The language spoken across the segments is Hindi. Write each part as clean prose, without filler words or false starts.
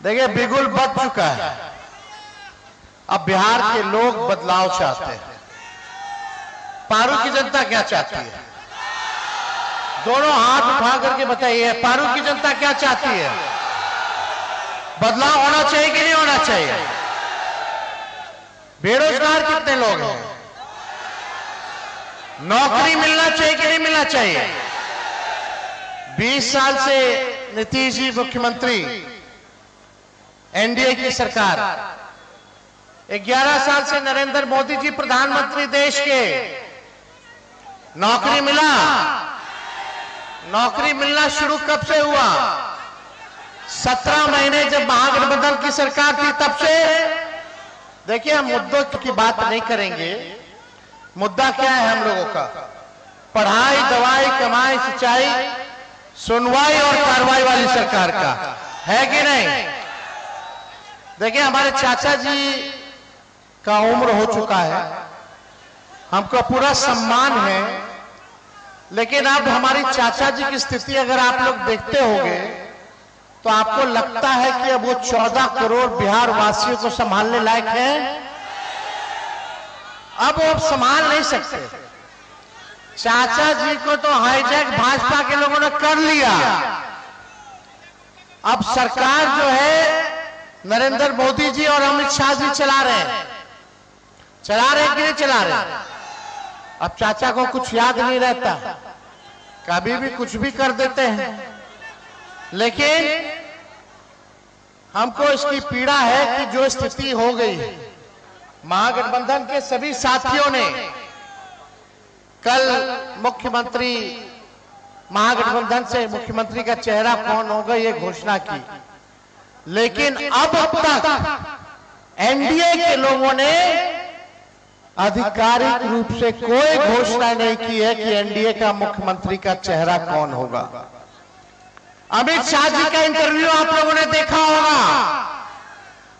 देखिए बिगुल बच चुका है। अब बिहार के लोग बदलाव चाहते हैं। पारू की जनता क्या चाहती है? दोनों हाथ उठा करके बताइए, पारू की जनता क्या चाहती है? बदलाव होना चाहिए कि नहीं होना चाहिए? बेरोजगार कितने लोग हैं? नौकरी मिलना चाहिए कि नहीं मिलना चाहिए? 20 साल से नीतीश जी मुख्यमंत्री, एनडीए की सरकार, 11 साल से नरेंद्र मोदी जी प्रधानमंत्री देश के, नौकरी मिला? नौकरी मिलना शुरू कब से हुआ? 17 महीने जब महागठबंधन की सरकार थी तब से। देखिए हम मुद्दों की बात नहीं करेंगे। मुद्दा क्या है हम लोगों का? पढ़ाई, दवाई, कमाई, सिंचाई, सुनवाई और कार्रवाई वाली सरकार का है कि नहीं? देखिए हमारे चाचा जी का उम्र हो चुका है, हमको पूरा सम्मान है, लेकिन अब हमारी चाचा जी की स्थिति अगर आप लोग देखते होंगे तो आपको लगता है कि अब वो 14 करोड़ बिहार वासियों को संभालने लायक है? अब वो संभाल नहीं सकते। चाचा जी को तो हाईजैक भाजपा के लोगों ने कर लिया। अब सरकार जो है नरेंद्र मोदी जी और अमित शाह जी चला रहे हैं। चला रहे कि नहीं चला रहे? अब चाचा को कुछ याद नहीं रहता, कभी भी कुछ भी कर देते हैं। लेकिन हमको इसकी पीड़ा है कि जो स्थिति हो गई है, महागठबंधन के सभी साथियों ने कल मुख्यमंत्री, महागठबंधन से मुख्यमंत्री का चेहरा कौन होगा ये घोषणा की, लेकिन अब तक एनडीए के लोगों ने आधिकारिक रूप से कोई घोषणा नहीं की है कि एनडीए का मुख्यमंत्री का चेहरा कौन होगा। अमित शाह जी का इंटरव्यू आप लोगों ने देखा होगा।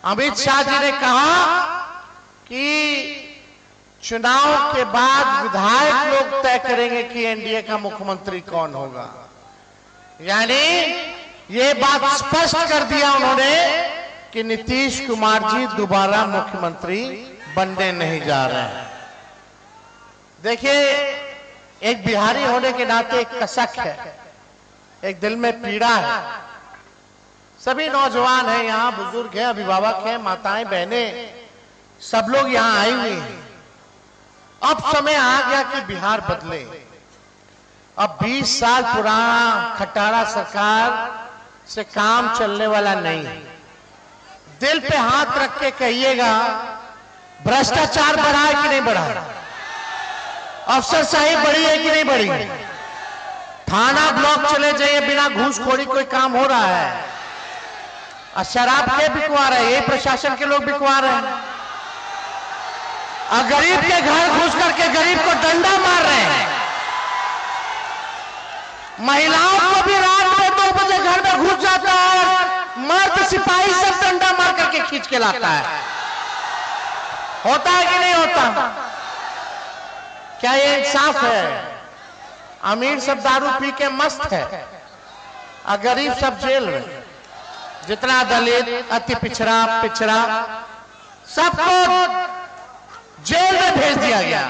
अमित शाह जी ने कहा कि चुनाव के बाद विधायक लोग तय करेंगे कि एनडीए का मुख्यमंत्री कौन होगा। यानी ये बात स्पष्ट कर दिया उन्होंने कि नीतीश कुमार जी दोबारा मुख्यमंत्री बनने नहीं जा रहे हैं। देखिए एक बिहारी होने के नाते एक कसक है, एक दिल में पीड़ा है। सभी नौजवान हैं यहाँ, बुजुर्ग हैं, अभिभावक हैं, माताएं, बहनें, सब लोग यहाँ आए हुए हैं। अब समय आ गया कि बिहार बदले। अब 20 साल पुराना खटारा सरकार से काम चलने वाला नहीं है। दिल पे हाथ रख के कहिएगा, भ्रष्टाचार बढ़ा है कि नहीं बढ़ा? अफसरशाही बढ़ी है कि नहीं बढ़ी? थाना ब्लॉक चले जाइए, बिना घूसखोरी कोई काम हो रहा है। और शराब के बिकवा रहे हैं, ये प्रशासन के लोग बिकवा रहे हैं। और गरीब के घर घुस करके गरीब को डंडा मार रहे हैं। महिलाओं को भी रात में 2 बजे घर में घुस जाता है, मर्द सिपाही सब डंडा मार करके खींच के लाता है। होता है कि नहीं होता? क्या ये इंसाफ है? अमीर सब दारू पी के मस्त है और गरीब सब जेल में। जितना दलित, अति पिछड़ा सबको जेल में भेज दिया गया।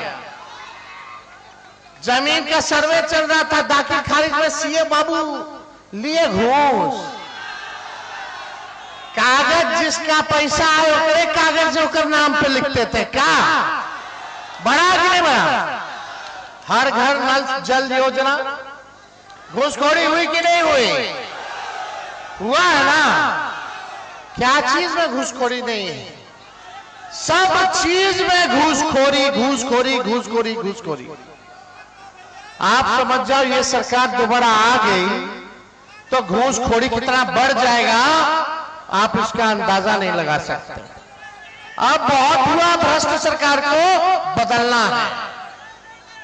जमीन का सर्वे चल रहा था, दाखिल खारिज में सीए बाबू लिए घूस। कागज जिसका पैसा आए ओकरे कागज ओकर नाम पे लिखते थे। क्या बड़ा कि नहीं बड़ा? हर घर नल जल योजना घूसखोरी हुई कि नहीं हुई? हुआ है ना? क्या चीज में घूसखोरी नहीं है? सब चीज में घूसखोरी, घूसखोरी, घूसखोरी, घूसखोरी। आप समझ जाओ ये सरकार दोबारा आ गई तो घूसखोरी कितना बढ़ जाएगा आप इसका अंदाजा नहीं लगा सकते। अब बहुत हुआ, भ्रष्ट सरकार को बदलना है।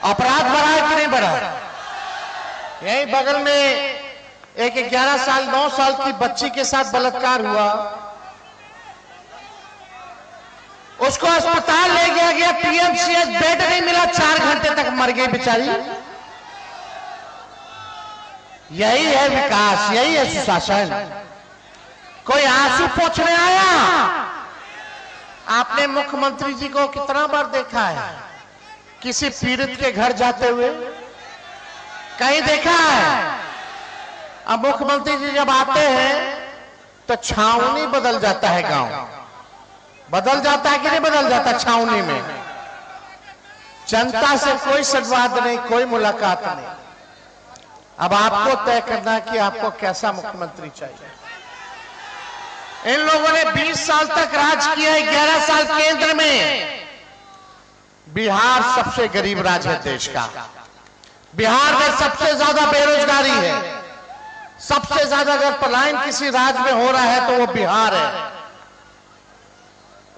अपराध बढ़ा है कि नहीं बढ़ा? यही बगल में एक 11 साल 9 साल की बच्ची के साथ बलात्कार हुआ, उसको अस्पताल ले गया, पीएमसीएच बेड नहीं मिला, 4 घंटे तक मर गई बेचारी। यही है विकास, यही है सुशासन। कोई आंसू पोंछने आया? आपने मुख्यमंत्री जी को कितना बार देखा है किसी पीड़ित के घर जाते हुए? कहीं देखा है? अब मुख्यमंत्री जी जब आते हैं तो छावनी बदल जाता है, गांव बदल जाता है कि नहीं बदल जाता? छावनी में जनता से कोई संवाद नहीं, कोई मुलाकात नहीं। अब आपको तय करना है कि आपको कैसा मुख्यमंत्री चाहिए। इन लोगों ने 20 साल तक राज किया है, 11 साल केंद्र में। बिहार सबसे गरीब राज्य है देश का। बिहार में सबसे ज्यादा बेरोजगारी है। सबसे ज्यादा अगर पलायन किसी राज्य में हो रहा है तो वो बिहार है।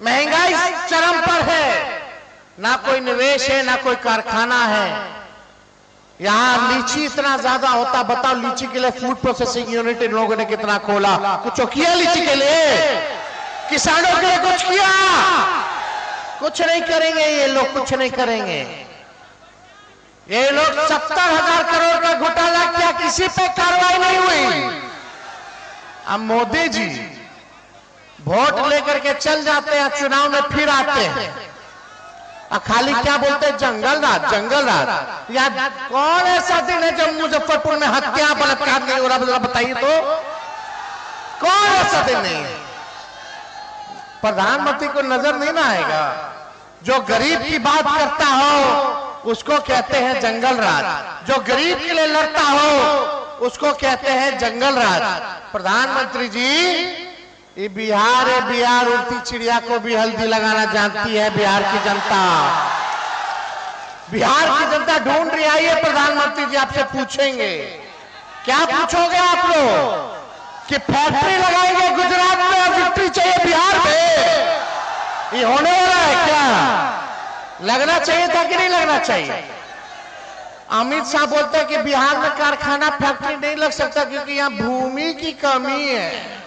महंगाई चरम पर है, ना कोई निवेश है, ना कोई कारखाना है। यहां लीची इतना ज्यादा होता, बताओ लीची के लिए फूड प्रोसेसिंग यूनिट इन लोगों ने कितना खोला? कुछ किया लीची के लिए? किसानों के लिए कुछ किया? कुछ नहीं करेंगे ये लोग, कुछ नहीं करेंगे ये लोग। 70,000 करोड़ का घोटाला किया, किसी पे कार्रवाई नहीं हुई। अब मोदी जी वोट लेकर के चल जाते हैं, चुनाव में फिर आते हैं और खाली क्या बोलते हैं? जंगल राज, जंगल राज। या कौन ऐसा दिन है जब मुजफ्फरपुर में हत्या बलात्कार नहीं हो रहा? बताइए तो, कौन ऐसा दिन नहीं है? प्रधानमंत्री को नजर नहीं ना आएगा? जो गरीब की बात करता हो उसको कहते हैं जंगल राज, जो गरीब के लिए लड़ता हो उसको कहते हैं जंगल राज। प्रधानमंत्री जी, ये बिहार है, बिहार उड़ती चिड़िया को भी हल्दी लगाना जानती है बिहार की जनता। बिहार की जनता ढूंढ रही आई है। प्रधानमंत्री जी आपसे पूछेंगे, क्या पूछोगे आप लोग? कि फैक्ट्री लगाएंगे गुजरात में और विक्ट्री चाहिए बिहार में? ये होने वाला है क्या? लगना चाहिए था कि नहीं लगना चाहिए? अमित शाह बोलते हैं कि बिहार में कारखाना फैक्ट्री नहीं लग सकता क्योंकि यहाँ भूमि की कमी है।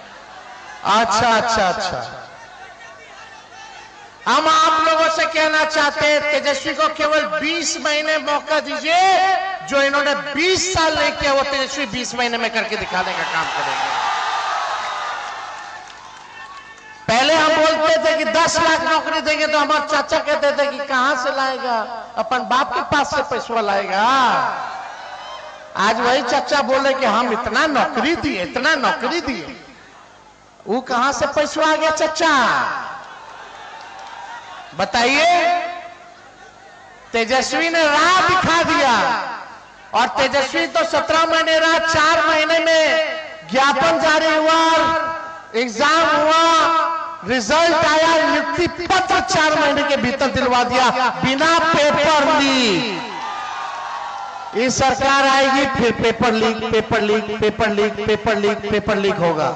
अच्छा अच्छा अच्छा, हम आप लोगों से कहना चाहते हैं तेजस्वी को केवल 20 महीने मौका दीजिए। जो इन्होंने 20 साल नहीं किया वो तेजस्वी 20 महीने में करके दिखाने का काम करेंगे। पहले हम बोलते थे कि 10 लाख नौकरी देंगे तो हमारे चाचा कहते थे कि कहां से लाएगा, अपन बाप के पास से पैसा लाएगा। आज वही चाचा बोले कि हम इतना नौकरी दिए, इतना नौकरी दिए। वो कहां से पैसा आ गया चाचा? बताइए। तेजस्वी ने राह दिखा दिया और तेजस्वी तो 17 महीने रहा, 4 महीने में ज्ञापन जारी हुआ, एग्जाम हुआ, रिजल्ट आया, नियुक्ति पत्र 4 महीने के भीतर दिलवा दिया बिना पेपर लीक। ये सरकार आएगी फिर paper leak, paper leak, paper leak, paper leak, paper leak होगा।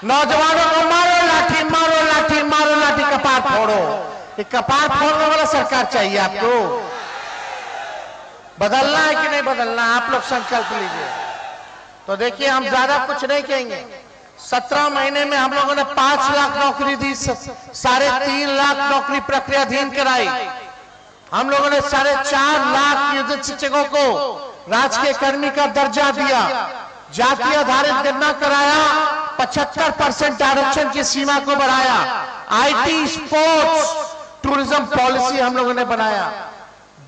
नौजवानों को मारो लाठी, मारो लाठी, मारो लाठी, कपार फोड़ो। ये कपार फोड़ने वाला सरकार चाहिए आपको? बदलना है कि नहीं बदलना? आप लोग संकल्प लीजिए। तो देखिए, हम ज्यादा कुछ नहीं कहेंगे। 17 महीने में हम लोगों ने 5 लाख नौकरी दी, 3.5 लाख नौकरी प्रक्रियाधीन कराई। हम लोगों ने 4.5 लाख नियोजित शिक्षकों को राजकीय कर्मी का दर्जा दिया, जाति आधारित गणना कराया, 75% आरक्षण की सीमा को बढ़ाया, आईटी, स्पोर्ट्स, टूरिज्म पॉलिसी हम लोगों ने बनाया।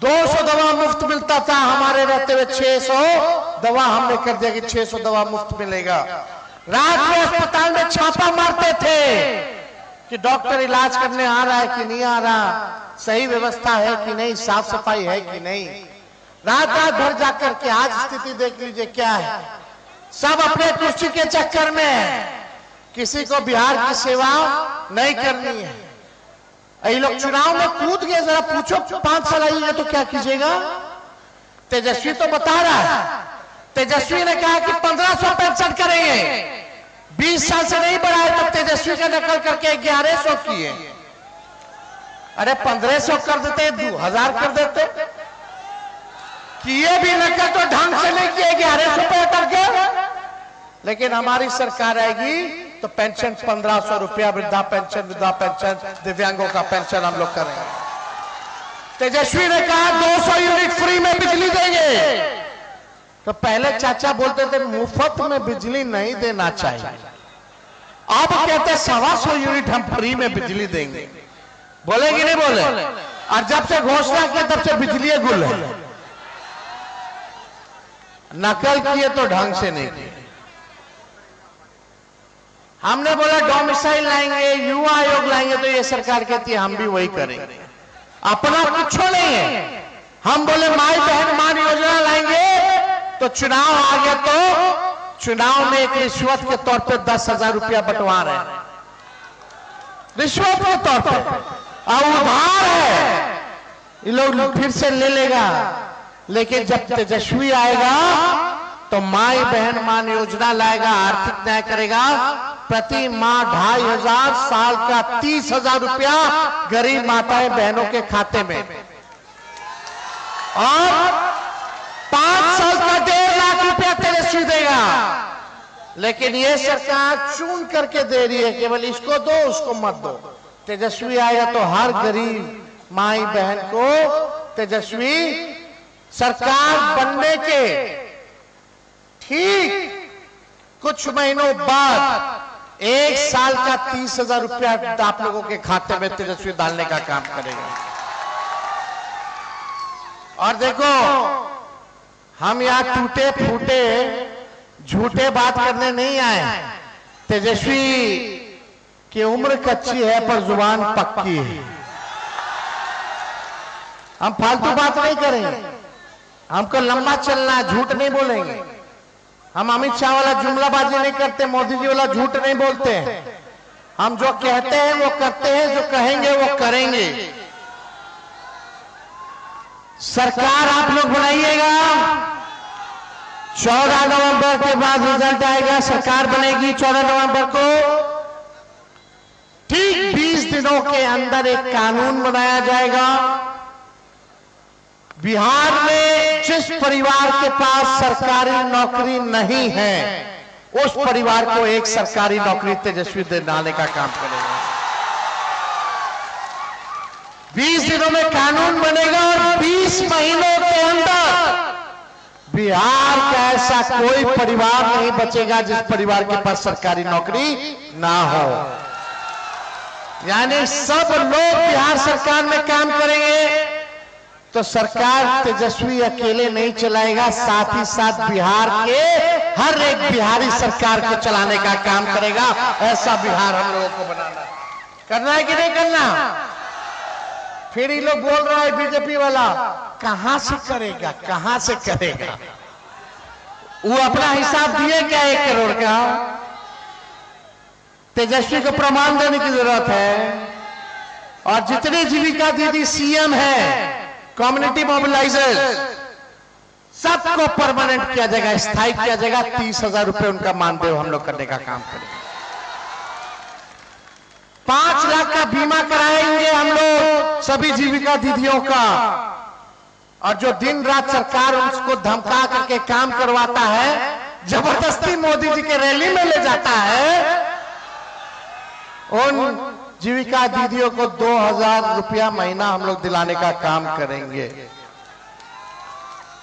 200 दवा मुफ्त मिलता था, हमारे रहते हुए 600 दवा हमने कर दिया कि 600 दवा मुफ्त मिलेगा। रात में अस्पताल में छापा मारते थे कि डॉक्टर इलाज करने आ रहा है कि नहीं आ रहा, सही व्यवस्था है कि नहीं, साफ सफाई है कि नहीं। रात रात भर जाकर के आज स्थिति देख लीजिए क्या है। सब अपने कुर्सी के चक्कर में, किसी को बिहार की सेवा नहीं करनी है। ये लोग चुनाव में कूद गए, जरा पूछो 5 साल आइए तो क्या कीजिएगा? तेजस्वी तो बता रहा है, तेजस्वी ने कहा कि 1500 पेंशन करेंगे, 20 साल से नहीं बढ़ाए, तब तेजस्वी का नकल करके 1100 किए। अरे 1500 कर देते, 2000 कर देते, किए भी नकल तो ढंग से नहीं किए, 1100 पे अटक गए। लेकिन हमारी सरकार आएगी तो पेंशन 1500 रुपया, वृद्धा पेंशन, दिव्यांगों का पेंशन हम लोग करेंगे। तेजस्वी ने कहा 200 यूनिट फ्री में बिजली देंगे। तो पहले चाचा बोलते थे मुफ्त में बिजली नहीं देना चाहिए, अब कहते 125 यूनिट हम फ्री में बिजली देंगे। बोले कि नहीं बोले? और जब से घोषणा किया तब से बिजली गुल है। नकल किए तो ढंग से नहीं किए। हमने बोला डोमिसाइल लाएंगे, युवा आयोग लाएंगे, तो ये सरकार कहती है हम भी वही करेंगे, अपना कुछ नहीं है। हम बोले माई बहन मान योजना लाएंगे, तो चुनाव आ गया तो चुनाव में एक रिश्वत के तौर पे 10,000 रुपया बंटवा रहे हैं, रिश्वत के तौर पे, और उधार है, ये लोग फिर से ले लेगा। लेकिन जब तेजस्वी आएगा तो माई बहन मान योजना लाएगा, आर्थिक न्याय करेगा, प्रति माह 2,500, साल का 30,000 रुपया गरीब माताएं बहनों के खाते में, और 5 साल का 1.5 लाख रुपया तेजस्वी देगा। लेकिन ये सरकार चुन करके दे रही है, केवल इसको दो उसको मत दो। तेजस्वी आएगा तो हर गरीब माई बहन को तेजस्वी सरकार बनने के ठीक कुछ महीनों बाद 1 साल का 30,000 रुपया आप लोगों के खाते में तेजस्वी डालने का काम करेगा। और देखो, हम यहां टूटे फूटे झूठे बात करने नहीं आए। तेजस्वी की उम्र कच्ची है पर जुबान पक्की है। हम फालतू बात नहीं करेंगे, हमको लंबा चलना है, झूठ नहीं बोलेंगे। हम अमित शाह वाला जुमलाबाजी नहीं करते, मोदी जी वाला झूठ नहीं बोलते हैं। हम जो कहते हैं वो करते हैं, जो कहेंगे वो करेंगे। सरकार आप लोग बनाइएगा, 14 नवंबर के बाद रिजल्ट आएगा, सरकार बनेगी 14 नवंबर को। ठीक 20 दिनों के अंदर एक कानून बनाया जाएगा। बिहार में जिस परिवार के पास सरकारी नौकरी नहीं है, उस परिवार को एक सरकारी नौकरी तेजस्वी दिलाने का काम करेगा। 20 दिनों में कानून बनेगा और 20 महीनों के अंदर बिहार का ऐसा कोई परिवार नहीं बचेगा जिस परिवार के पास सरकारी नौकरी ना हो। यानी सब लोग बिहार सरकार में काम करेंगे, तो सरकार तेजस्वी अकेले नहीं चलाएगा, साथ ही साथ बिहार के हर एक बिहारी सरकार को चलाने का काम करेगा। ऐसा बिहार हम लोगों को बनाना है। करना है कि नहीं करना? फिर ये लोग बोल रहा है बीजेपी वाला, कहां से करेगा, कहां से करेगा? वो अपना हिसाब दिए क्या 1 करोड़ का? तेजस्वी को प्रमाण देने की जरूरत है। और जितने जीविका दीदी सीएम है, कम्युनिटी मोबिलाइजर, सबको परमानेंट किया जाएगा, स्थायी किया जाएगा। 30,000 रुपए उनका मानदेय हम लोग करने का काम करेंगे। 5 लाख का बीमा कराएंगे हम लोग सभी जीविका दीदियों का। और जो दिन रात सरकार उसको धमका करके काम करवाता है, जबरदस्ती मोदी जी के रैली में ले जाता है, उन जीविका दीदियों को 2,000 रुपया महीना हम लोग दिलाने का काम करेंगे।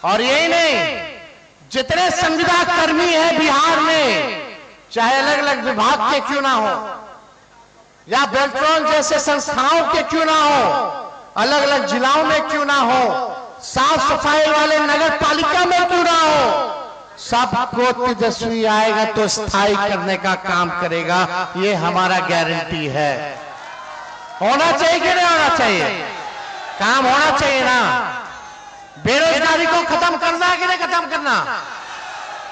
और यही नहीं, जितने संविदा कर्मी हैं बिहार में, चाहे अलग अलग विभाग के क्यों ना हो, या बेल्ट्रॉन जैसे संस्थाओं के क्यों ना हो, अलग अलग जिलाओं में क्यों ना हो, साफ सफाई वाले नगर पालिका में क्यों ना हो, सबको तेजस्वी आएगा तो स्थायी करने का काम करेगा। ये हमारा गारंटी है। होना चाहिए कि नहीं होना चाहिए? काम होना चाहिए ना। बेरोजगारी को खत्म करना है कि नहीं खत्म करना?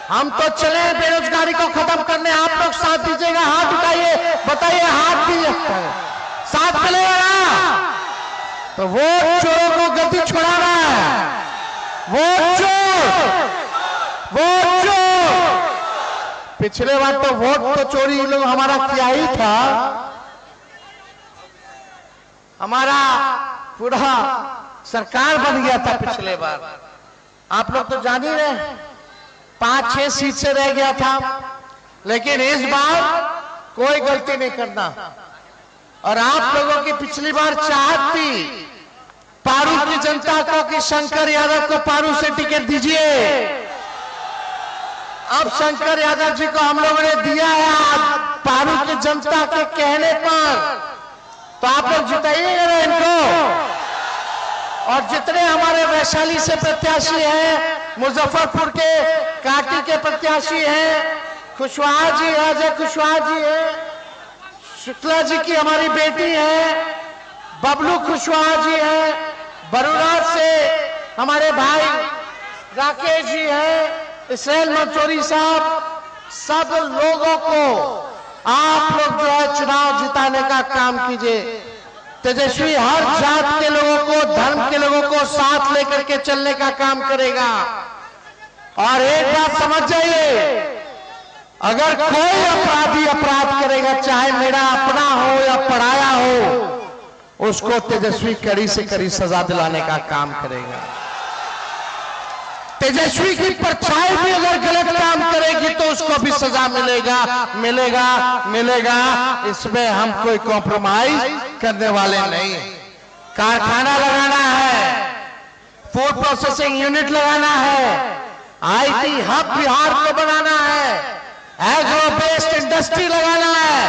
हम तो चले बेरोजगारी को खत्म करने, आप लोग साथ दीजिएगा। हाथ उठाइए, बताइए, हाथ दीजिए, साथ चलेगा ना? तो वोट चोरों को गति छुड़ाना है। वोट चोर, वोट चोर। पिछले बार तो वोट तो चोरी लोग हमारा किया ही था। हमारा पूरा सरकार बन गया था पिछले बार। आप लोग तो जान ही रहे, 5-6 सीट से रह गया था। लेकिन इस बार कोई गलती नहीं करना। और आप लोगों की पिछली बार चाहत थी पारू की जनता को कि शंकर यादव को पारू से टिकट दीजिए। अब शंकर यादव जी को हम लोगों ने दिया है। पारू की जनता के कहने पर, तो आप लोग जिताइएगा ना इनको। और जितने हमारे वैशाली से प्रत्याशी हैं, मुजफ्फरपुर के काटी के प्रत्याशी हैं, कुशवाहा जी, अजय कुशवाहा जी है, शुक्ला जी की हमारी बेटी है, बबलू कुशवाहा जी है, बरुराज से हमारे भाई राकेश जी है, इसराइल मंसूरी साहब, सब लोगों को आप लोग जो है चुनाव जिताने का काम कीजिए। तेजस्वी हर जात के लोगों को, धर्म के लोगों को साथ लेकर के चलने का काम करेगा। और एक बात समझ जाइए, अगर कोई अपराधी अपराध करेगा, चाहे मेरा अपना हो या पराया हो, उसको तेजस्वी कड़ी से कड़ी सजा दिलाने का काम करेगा। तेजस्वी की परछाई भी अगर गलत काम करेगी तो उसको भी सजा मिलेगा, मिलेगा, मिलेगा। इसमें हम कोई कॉम्प्रोमाइज करने वाले नहीं। कारखाना लगाना है, फूड प्रोसेसिंग यूनिट लगाना है, आईटी हब बिहार को बनाना है, एग्रो बेस्ड इंडस्ट्री लगाना है,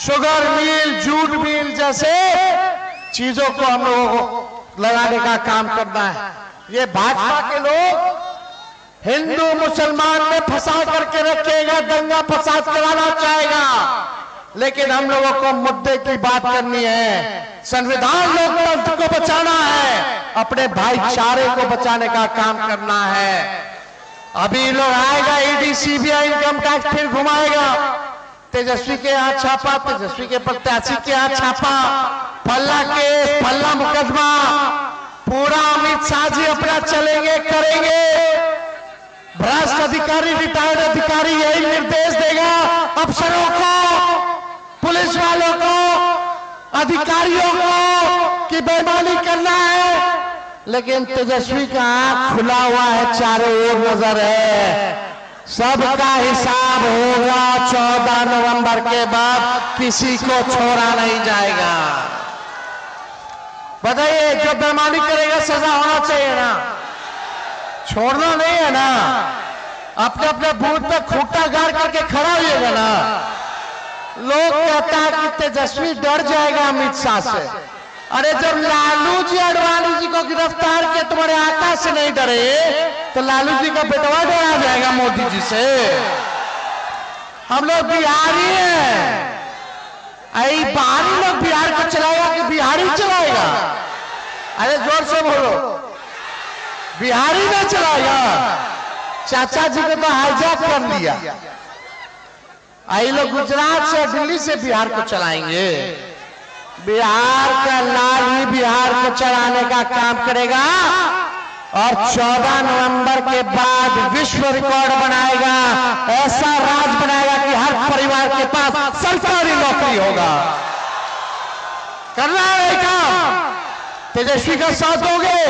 शुगर मिल, जूट मिल जैसे चीजों को हम लोगों को लगाने का काम करना है। ये भाजपा के लोग हिंदू मुसलमान में फंसा करके रखेगा, दंगा फसाद कराना चाहेगा, लेकिन हम लोगों को मुद्दे की बात करनी है। संविधान लोकतंत्र को बचाना है, अपने भाईचारे को बचाने का काम करना है। अभी लोग आएगा, ईडी सीबीआई इनकम टैक्स फिर घुमाएगा, तेजस्वी के यहाँ छापा, तेजस्वी के प्रत्याशी के यहाँ छापा, पल्ला केस, पल्ला मुकदमा, पूरा अमित शाह जी अपना चलेंगे, करेंगे। भ्रष्ट अधिकारी, रिटायर्ड अधिकारी यही निर्देश देगा अफसरों को, पुलिस वालों को, अधिकारियों को कि बेईमानी करना है। लेकिन तेजस्वी का आंख खुला हुआ है, चारों ओर नजर है, सबका हिसाब होगा। 14 नवंबर के बाद किसी को छोड़ा नहीं जाएगा। बताइए, जो बेईमानी करेगा सजा होना चाहिए ना, छोड़ना नहीं है ना। अपने अपने बूथ पे खूंटा गाड़ करके खड़ा होइएगा ना। लोग कहता है कि तेजस्वी डर जाएगा अमित शाह से। अरे जब लालू जी आडवाणी जी को गिरफ्तार किया, तुम्हारे आका से नहीं डरे, तो लालू जी का बेटवा डरा जाएगा मोदी जी से। हम लोग बिहारी हैं, बाहरी लोग बिहार को चलाएगा कि बिहारी चलाएगा? अरे जोर से बोलो, बिहारी नहीं चलाएगा। चाचा जी को तो हाईजैक कर लिया, आई लोग गुजरात से, दिल्ली से बिहार को चलाएंगे। बिहार का लाल ही बिहार को चलाने का काम करेगा और 14 नवंबर के बाद विश्व रिकॉर्ड बनाएगा, ऐसा राज बनाएगा कि हर परिवार के पास सरकारी नौकरी होगा। करना है काम, तेजस्वी का साथ दोगे?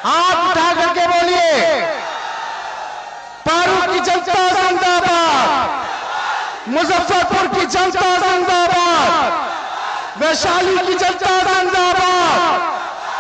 हाथ उठा करके बोलिए, पारू की जनता जिंदाबाद, मुजफ्फरपुर की जनता जिंदाबाद, वैशाली की जनता जिंदाबाद,